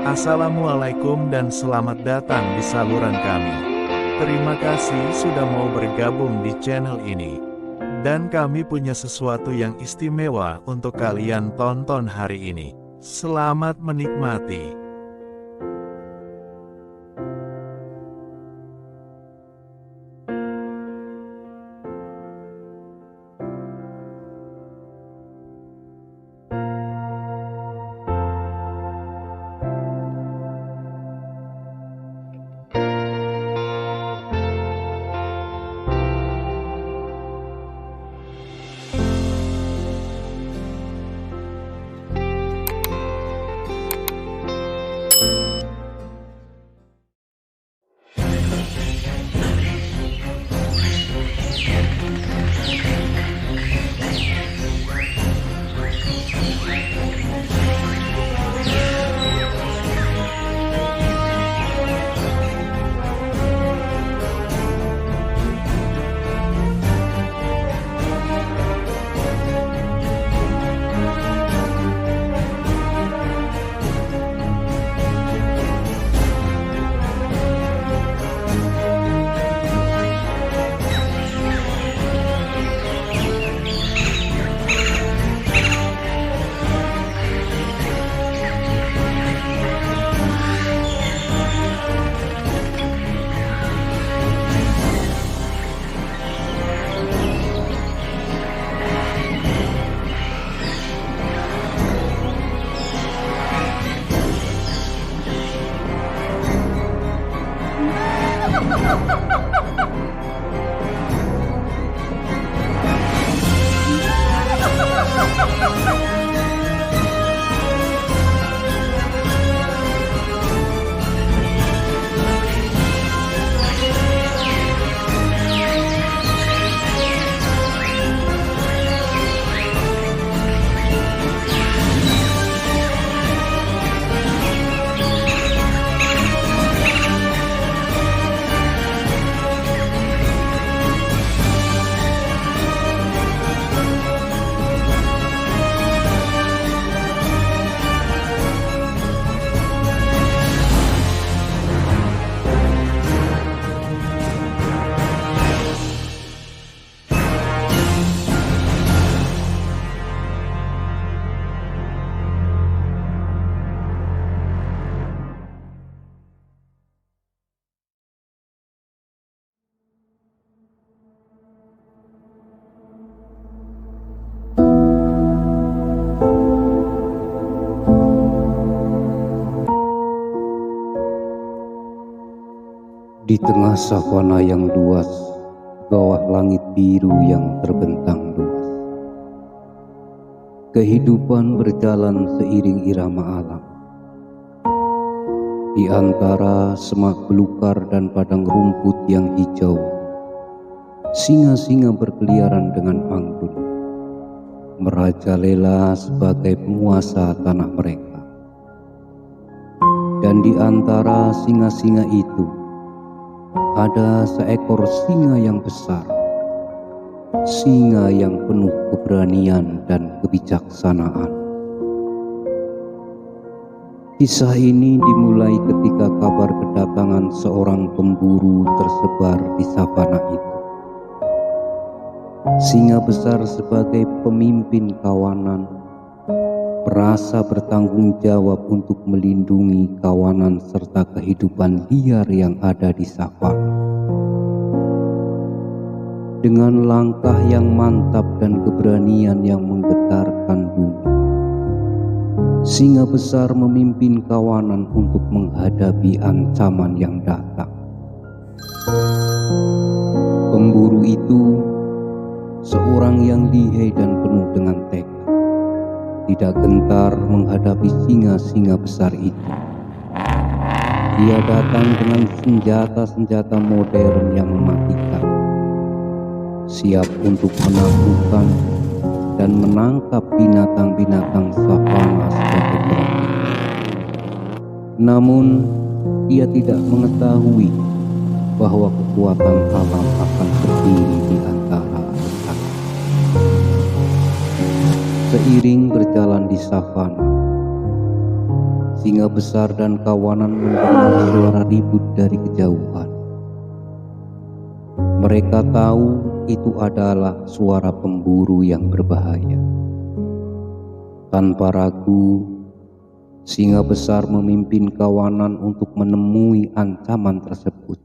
Assalamualaikum dan selamat datang di saluran kami. Terima kasih sudah mau bergabung di channel ini. Dan kami punya sesuatu yang istimewa untuk kalian tonton hari ini. Selamat menikmati. Di tengah savana yang luas, bawah langit biru yang terbentang luas, kehidupan berjalan seiring irama alam. Di antara semak belukar dan padang rumput yang hijau, singa-singa berkeliaran dengan anggun, merajalela sebagai penguasa tanah mereka. Dan di antara singa-singa itu, ada seekor singa yang besar, singa yang penuh keberanian dan kebijaksanaan. Kisah ini dimulai ketika kabar kedatangan seorang pemburu tersebar di savana itu. Singa besar sebagai pemimpin kawanan merasa bertanggung jawab untuk melindungi kawanan serta kehidupan liar yang ada di savana. Dengan langkah yang mantap dan keberanian yang menggetarkan bumi, singa besar memimpin kawanan untuk menghadapi ancaman yang datang. Pemburu itu seorang yang lihai dan penuh dengan tekad, tidak gentar menghadapi singa-singa besar itu. Dia datang dengan senjata-senjata modern yang mematikan, siap untuk menaklukkan dan menangkap binatang-binatang savana sebagai perangi. Namun, dia tidak mengetahui bahwa kekuatan alam akan berdiri di antara mereka. Seiring berjalan di savana, Singa besar dan kawanan mendengar suara ribut dari kejauhan. Mereka tahu itu adalah suara pemburu yang berbahaya. Tanpa ragu, singa besar memimpin kawanan untuk menemui ancaman tersebut.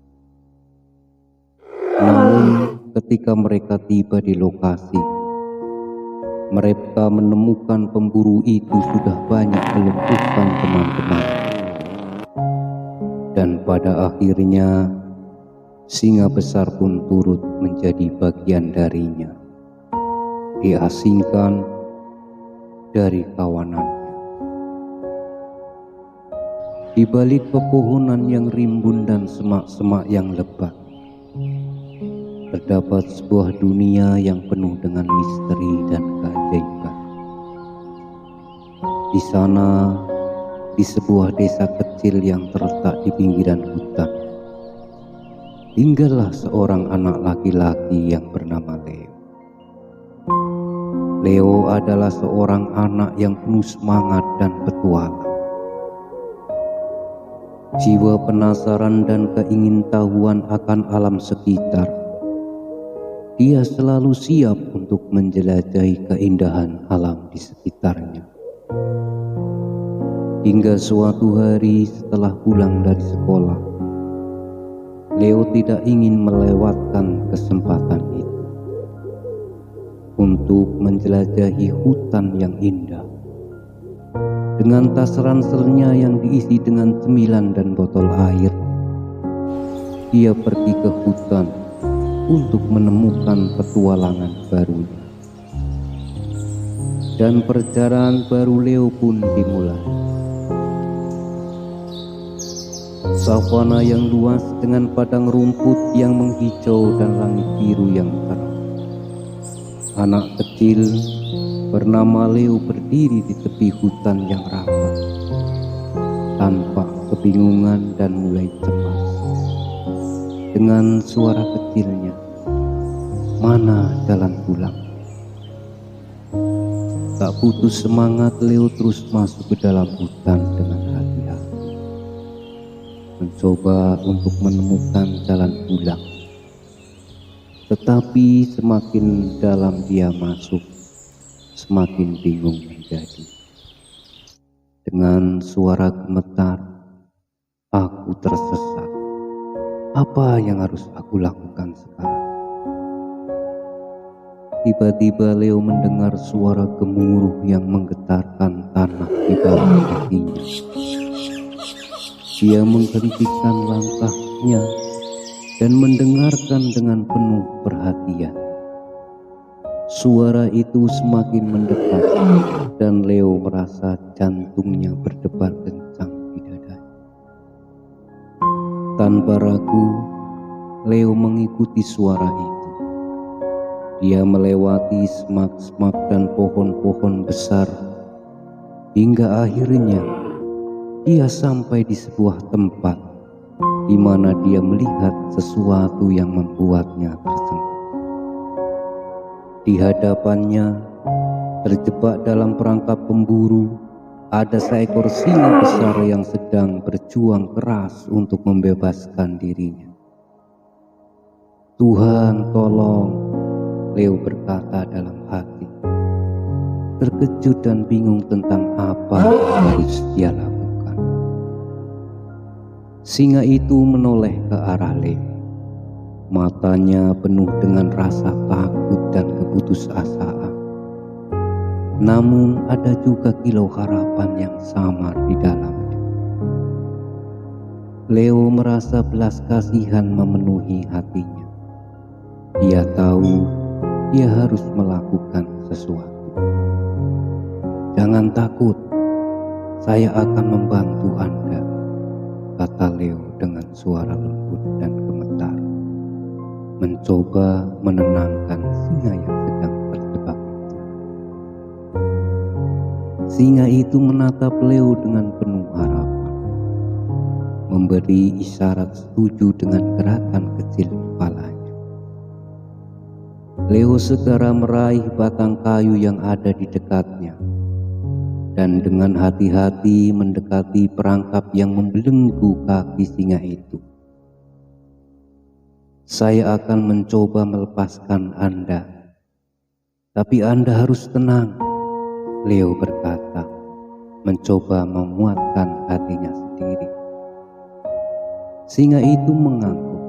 Namun, ketika mereka tiba di lokasi, mereka menemukan pemburu itu sudah banyak melumpuhkan teman-teman. Dan pada akhirnya, singa besar pun turut menjadi bagian darinya, diasingkan dari kawanannya. Di balik pepohonan yang rimbun dan semak-semak yang lebat, terdapat sebuah dunia yang penuh dengan misteri dan keajaiban. Di sana, di sebuah desa kecil yang terletak di pinggiran hutan, tinggallah seorang anak laki-laki yang bernama Leo. Leo adalah seorang anak yang penuh semangat dan petualang. Jiwa penasaran dan keingintahuan akan alam sekitar. Dia selalu siap untuk menjelajahi keindahan alam di sekitarnya. Hingga suatu hari setelah pulang dari sekolah, Leo tidak ingin melewatkan kesempatan itu untuk menjelajahi hutan yang indah. Dengan tas ranselnya yang diisi dengan cemilan dan botol air, dia pergi ke hutan untuk menemukan petualangan barunya. Dan perjalanan baru Leo pun dimulai. Savana yang luas dengan padang rumput yang menghijau dan langit biru yang terang. Anak kecil bernama Leo berdiri di tepi hutan yang rapat, tanpa kebingungan dan mulai cemas. Dengan suara kecilnya, "Mana jalan pulang?" Tak putus semangat, Leo terus masuk ke dalam hutan dengan hati-hati, mencoba untuk menemukan jalan pulang. Tetapi semakin dalam dia masuk, semakin bingung menjadi. Dengan suara gemetar, "Aku tersesat. Apa yang harus aku lakukan sekarang?" Tiba-tiba Leo mendengar suara gemuruh yang menggetarkan tanah di bawah kakinya. Dia menghentikan langkahnya dan mendengarkan dengan penuh perhatian. Suara itu semakin mendekat dan Leo merasa jantungnya berdebar kencang di dadanya. Tanpa ragu, Leo mengikuti suara itu. Dia melewati semak-semak dan pohon-pohon besar hingga akhirnya dia sampai di sebuah tempat di mana dia melihat sesuatu yang membuatnya tersentak. Di hadapannya, terjebak dalam perangkap pemburu, ada seekor singa besar yang sedang berjuang keras untuk membebaskan dirinya. "Tuhan, tolong," Leo berkata dalam hati, terkejut dan bingung tentang apa yang harus dia lakukan. Singa itu menoleh ke arah Leo. Matanya penuh dengan rasa takut dan keputusasaan. Namun ada juga kilau harapan yang samar di dalamnya. Leo merasa belas kasihan memenuhi hatinya. Dia tahu dia harus melakukan sesuatu. "Jangan takut, saya akan membantu Anda," kata Leo dengan suara lembut dan gemetar, mencoba menenangkan singa yang sedang terjebak itu. Singa itu menatap Leo dengan penuh harapan, memberi isyarat setuju dengan gerakan kecil kepalanya. Leo segera meraih batang kayu yang ada di dekatnya. dan dengan hati-hati mendekati perangkap yang membelenggu kaki singa itu. "Saya akan mencoba melepaskan Anda, tapi Anda harus tenang," Leo berkata, mencoba menguatkan hatinya sendiri. Singa itu mengangguk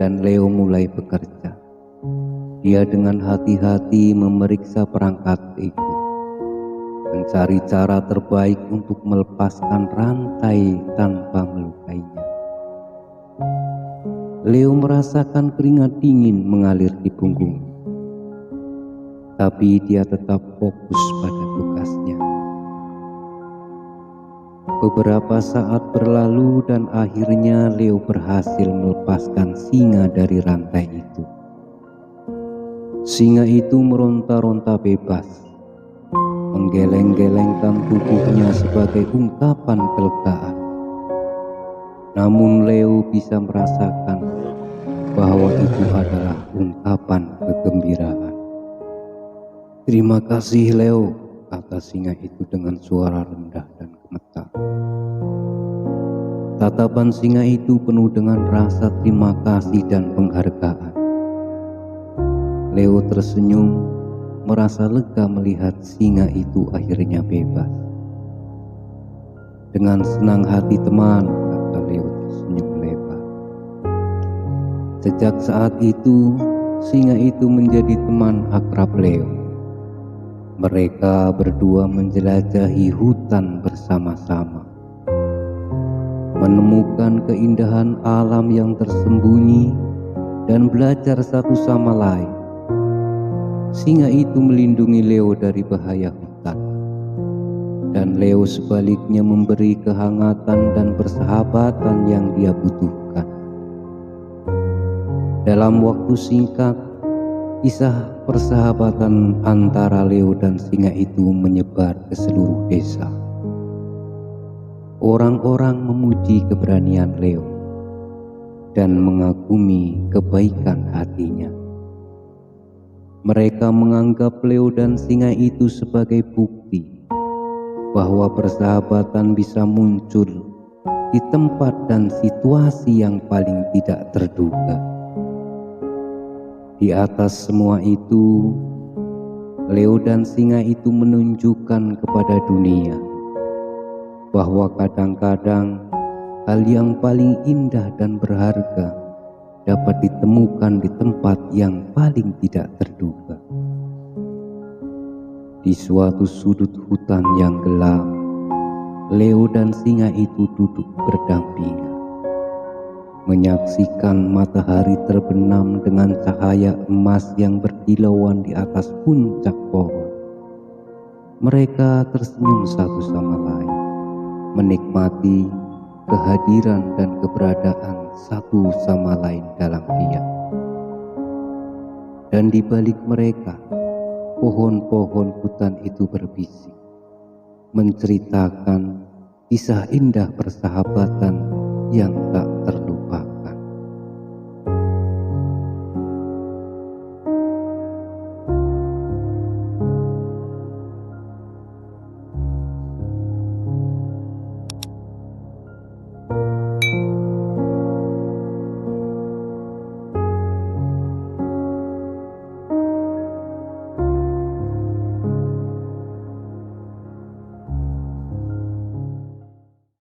dan Leo mulai bekerja. Dia dengan hati-hati memeriksa perangkat itu, mencari cara terbaik untuk melepaskan rantai tanpa melukainya. Leo merasakan keringat dingin mengalir di punggungnya, tapi dia tetap fokus pada tugasnya. Beberapa saat berlalu dan akhirnya Leo berhasil melepaskan singa dari rantai itu. Singa itu meronta-ronta bebas, menggeleng-gelengkan tubuhnya sebagai ungkapan kelegaan. Namun Leo bisa merasakan bahwa itu adalah ungkapan kegembiraan. "Terima kasih Leo," kata singa itu dengan suara rendah dan gemetar. Tatapan singa itu penuh dengan rasa terima kasih dan penghargaan. Leo tersenyum, merasa lega melihat singa itu akhirnya bebas. "Dengan senang hati teman," kata Leo tersenyum lebar. Sejak saat itu, singa itu menjadi teman akrab Leo. Mereka berdua menjelajahi hutan bersama-sama, menemukan keindahan alam yang tersembunyi dan belajar satu sama lain. Singa itu melindungi Leo dari bahaya hutan, dan Leo sebaliknya memberi kehangatan dan persahabatan yang dia butuhkan. Dalam waktu singkat, kisah persahabatan antara Leo dan singa itu menyebar ke seluruh desa. Orang-orang memuji keberanian Leo dan mengagumi kebaikan hatinya. Mereka menganggap Leo dan singa itu sebagai bukti bahwa persahabatan bisa muncul di tempat dan situasi yang paling tidak terduga. Di atas semua itu, Leo dan singa itu menunjukkan kepada dunia bahwa kadang-kadang hal yang paling indah dan berharga dapat ditemukan di tempat yang paling tidak terduga. Di suatu sudut hutan yang gelap, Leo dan singa itu duduk berdampingan, menyaksikan matahari terbenam dengan cahaya emas yang berkilauan di atas puncak pohon. Mereka tersenyum satu sama lain, menikmati kehadiran dan keberadaan satu sama lain dalam diam. Dan di balik mereka, pohon-pohon hutan itu berbisik, menceritakan kisah indah persahabatan yang tak